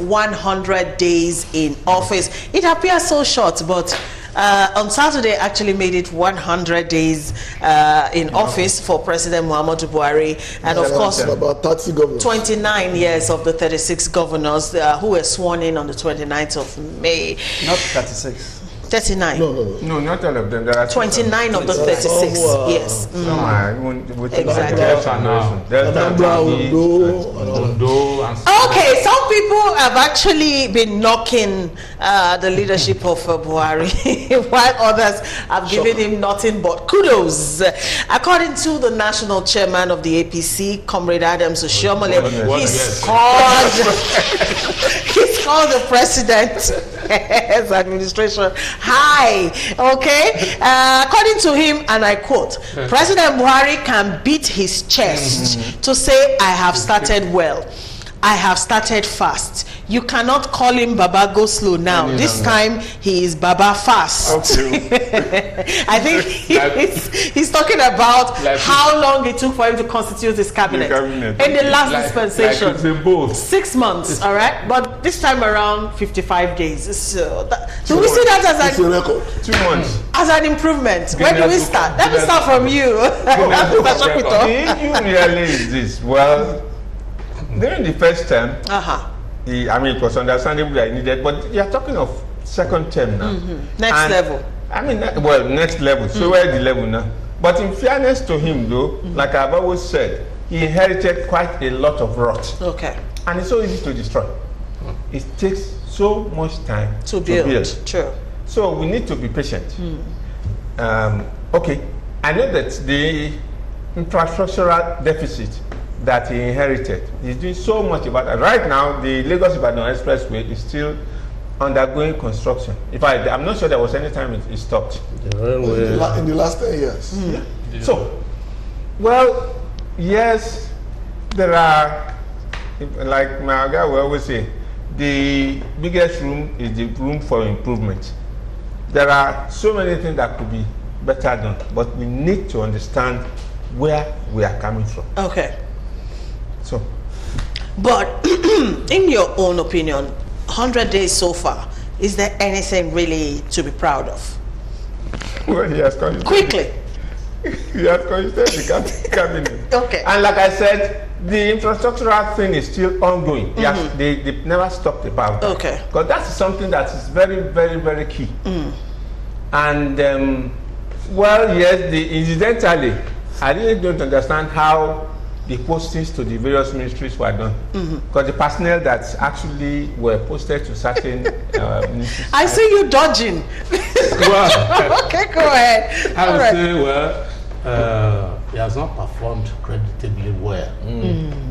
100 days in office. It appears so short, but on Saturday actually made it 100 days in office for President Muhammadu Buhari, and of course about 30 governors. 29 years of the 36 governors who were sworn in on the 29th of May. Not 36. 39. No, not all of them. There are 29 of the 36. Yes. Exactly. Okay, some people have actually been knocking the leadership of Buhari, while others have given him nothing but kudos. According to the national chairman of the APC, Comrade Adams Oshiomhole, he's called the president's administration high. Okay, according to him, and I quote, President Buhari can beat his chest to say, I have started well, I have started fast. You cannot call him Baba go slow now. This time he is Baba fast. Okay. I think he's talking about how long it took for him to constitute his cabinet. In the last dispensation, 6 months, all right? But this time around, 55 days. So do we see that as an 2 months? As an improvement? Where do we start? Let me start from you. The issue really is this. Well, during the first term, I mean, it was understandable that he needed, but you're talking of second term now. Next level. I mean, well, next level. So where is the level now? But in fairness to him, though, like I've always said, he inherited quite a lot of rot. Okay. And it's so easy to destroy. It takes so much time to build. True. So we need to be patient. Okay. I know that the infrastructural deficit that he inherited, he's doing so much about that. Right now, the Lagos-Ibadan Expressway is still undergoing construction. In fact, I'm not sure there was any time it stopped. In the last 10 years. So, well, yes, there are, like my guy will always say, the biggest room is the room for improvement. There are so many things that could be better done, but we need to understand where we are coming from. Okay. So, but in your own opinion, 100 days so far, is there anything really to be proud of? Well, he has constituted. Quickly. He has constituted the cabinet. Okay. And like I said, the infrastructural thing is still ongoing. They never stopped about that. Okay. Because that's something that is very, very, very key. And, well, yes, incidentally, I really don't understand how the postings to the various ministries were done, because the personnel that actually were posted to certain ministries. I see you dodging. Well, okay, go ahead. I would say, well, he has not performed creditably well.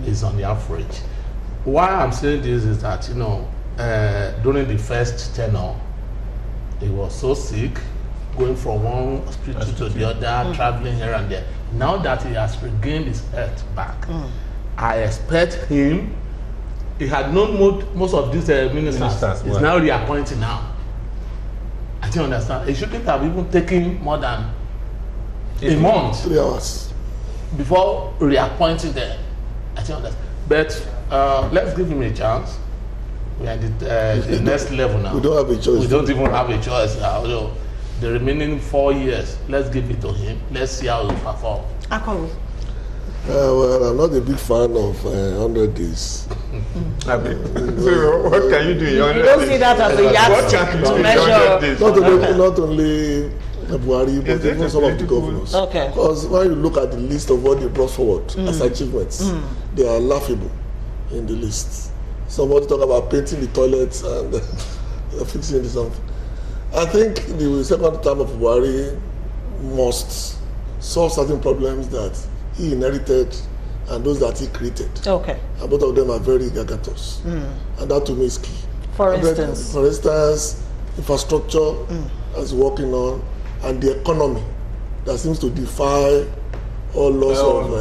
It's on the average. Why I'm saying this is that, you know, during the first tenure, he was so sick, going from one hospital to the other, traveling here and there. Now that he has regained his health back, I expect him, he had known most of these ministers, he's now reappointing now. I don't understand. He shouldn't have even taken more than a month 3 hours before reappointing them. I don't understand. But let's give him a chance. We are at the next level now. We don't have a choice. We don't even have a choice now. The remaining 4 years, let's give it to him. Let's see how he perform. Well, I'm not a big fan of 100 days. So what can you do? You don't see that as a yardstick to measure. Not only Buhari, but even some of the governors. Okay. Because when you look at the list of what they brought forward as achievements, they are laughable in the list. Somebody talk about painting the toilets and fixing something. I think the second term of Buhari must solve certain problems that he inherited and those that he created. Okay. And both of them are very gargantuous. And that to me is key. For instance, infrastructure as working on, and the economy that seems to defy all laws of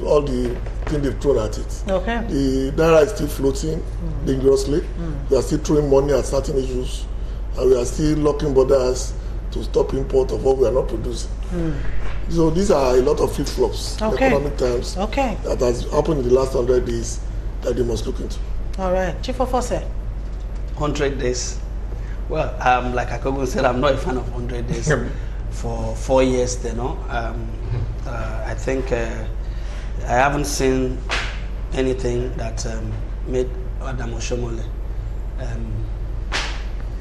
all the things they've thrown at it. Okay. The naira is still floating dangerously. We are still throwing money at certain issues. And we are still locking borders to stop import of what we are not producing. So these are a lot of flip-flops in economic terms that has happened in the last 100 days that they must look into. All right, Chief Officer. 100 days. Well, like Akogo said, I'm not a fan of 100 days. For 4 years, I think I haven't seen anything that made Adam Oshomole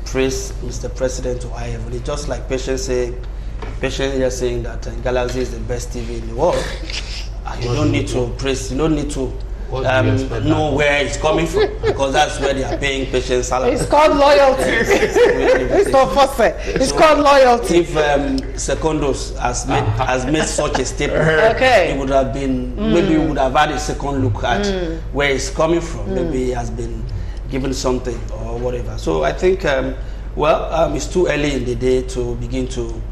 praise Mr. President to high heaven. It's just like Patience here saying that Galaxy is the best TV in the world. You don't need to praise, you don't need to know where it's coming from, because that's where they are paying Patience salary. It's called loyalty. It's called loyalty. If Secondos has made such a statement, okay, it would have been, maybe we would have had a second look at where it's coming from. Maybe he has been given something or whatever. So I think, it's too early in the day to begin to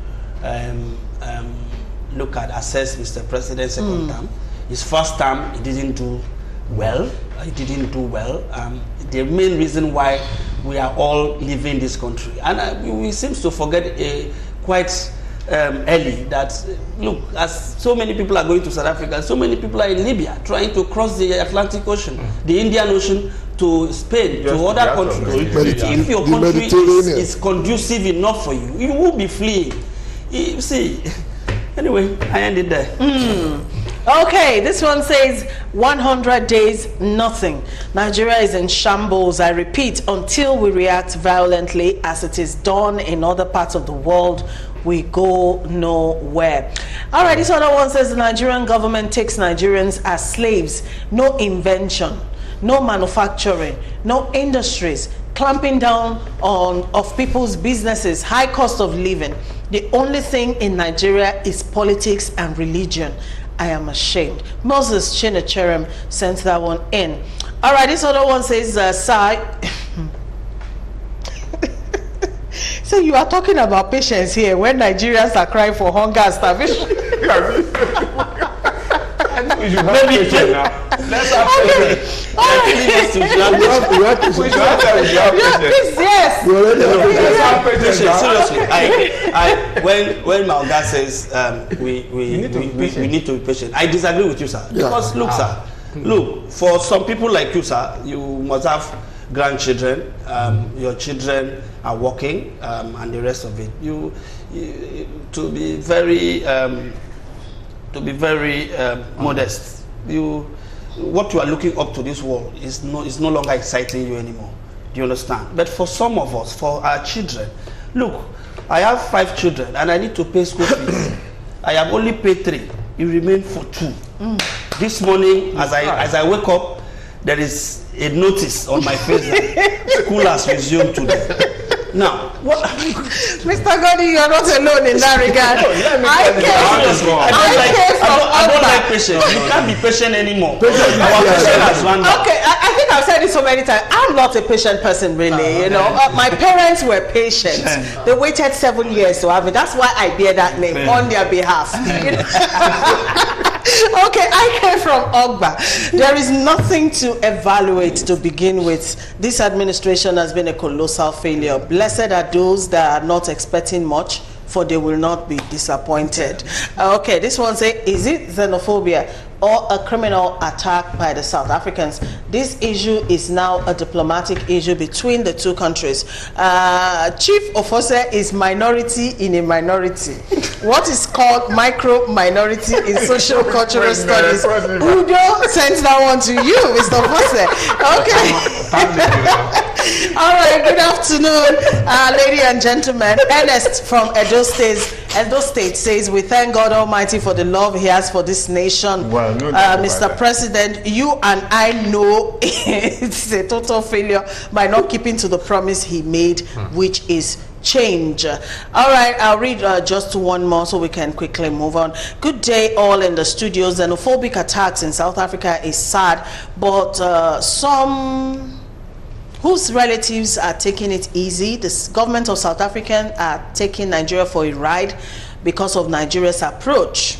look at, assess Mr. President's second term. His first term, he didn't do well. The main reason why we are all leaving this country, and we seem to forget quite early that, look, as so many people are going to South Africa, so many people are in Libya trying to cross the Atlantic Ocean, the Indian Ocean, to Spain, to other countries. If your country is conducive enough for you, you will be fleeing. You see, anyway, I ended there. Okay, this one says 100 days, nothing. Nigeria is in shambles. I repeat, until we react violently as it is done in other parts of the world, we go nowhere. All right, this other one says the Nigerian government takes Nigerians as slaves. No invention, no manufacturing, no industries, clamping down of people's businesses, high cost of living. The only thing in Nigeria is politics and religion. I am ashamed. Moses Chinecherem sent that one in. All right, this other one says, so you are talking about patience here when Nigerians are crying for hunger and starvation. We should have patience now. Let's have patience. Yes. Seriously, when Malga says we need to be patient, I disagree with you, sir. Because look, sir, for some people like you, sir, you must have grandchildren. Your children are working, and the rest of it. To be very modest. What you are looking up to this world is no longer exciting you anymore. Do you understand? But for some of us, for our children, look, I have 5 children and I need to pay school fees. I have only paid 3. It remains for 2. This morning, as I wake up, there is a notice on my face that school has resumed today. Now, what? Mr. Godi, you are not alone in that regard. I don't like patience. You can't be patient anymore. Our patience has run out. Okay, I think I've said it so many times. I'm not a patient person, really. You know, my parents were patient. They waited 7 years to have it. That's why I bear that name on their behalf. Okay, I came from Ogba. There is nothing to evaluate to begin with. This administration has been a colossal failure. Blessed are those that are not expecting much, for they will not be disappointed. Okay, this one says, is it xenophobia or a criminal attack by the South Africans? This issue is now a diplomatic issue between the two countries. Chief Officer is minority in a minority. What is called micro-minority in social cultural studies? Udo sends that one to you, Mr. Officer. Okay. All right, good afternoon, ladies and gentlemen. Ernest from Edo State says, we thank God Almighty for the love he has for this nation. Well, Mr. President, you and I know it's a total failure by not keeping to the promise he made, which is change. All right, I'll read just one more so we can quickly move on. Good day all in the studio. Xenophobic attacks in South Africa is sad, but some whose relatives are taking it easy. The government of South Africa are taking Nigeria for a ride because of Nigeria's approach.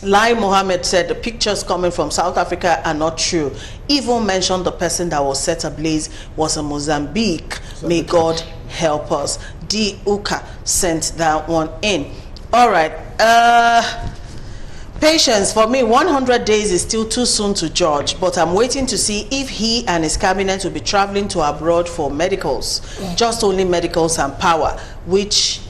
Lai Mohammed said the pictures coming from South Africa are not true. Even mentioned the person that was set ablaze was in Mozambique. May God help us. D. Uka sent that one in. All right. Patience, for me, 100 days is still too soon to judge, but I'm waiting to see if he and his cabinet will be traveling to abroad for medicals, just only medicals and power, which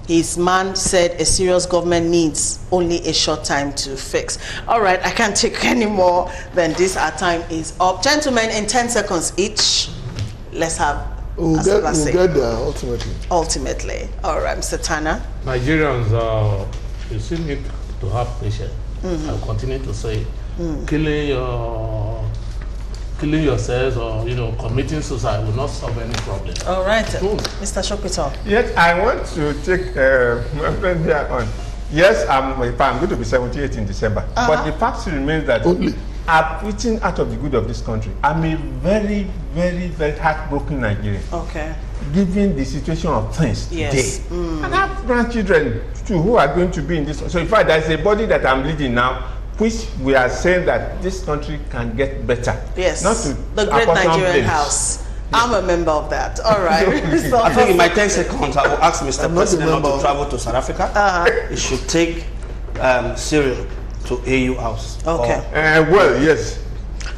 his man said a serious government needs only a short time to fix. All right, I can't take any more than this. Our time is up. Gentlemen, in 10 seconds each, let's have We'll get there ultimately. Ultimately. All right, Mr. Tanner. Nigerians, you still need to have patience. I'll continue to say, killing yourselves or committing suicide will not solve any problem. All right, Mr. Shokito. Yes, I want to take my friend here on. Yes, I'm going to be 78 in December. But the fact remains that I'm eating out of the good of this country. I'm a very, very, very heartbroken Nigerian. Okay. Given the situation of things today. And I have grandchildren too who are going to be in this. So in fact, there's a body that I'm leading now, which we are saying that this country can get better. Yes. Not to the Great Nigerian House. I'm a member of that. All right. So I think in my 10 seconds, I will ask Mr. President not to travel to South Africa. He should take Cyril to AU House. Okay. Well, yes.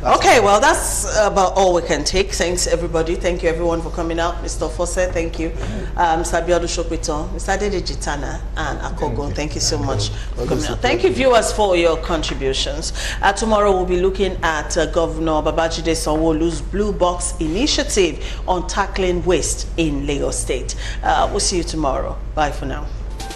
Okay, well, that's about all we can take. Thanks, everybody. Thank you, everyone, for coming out. Mr. Fosse, thank you. Mr. Abiodun Shokwiton, Mr. Dede Jitana, and Akogo, thank you so much for coming out. Thank you, viewers, for your contributions. Tomorrow, we'll be looking at Governor Babajide Sanwo-Olu's Blue Box Initiative on tackling waste in Lagos State. We'll see you tomorrow. Bye for now.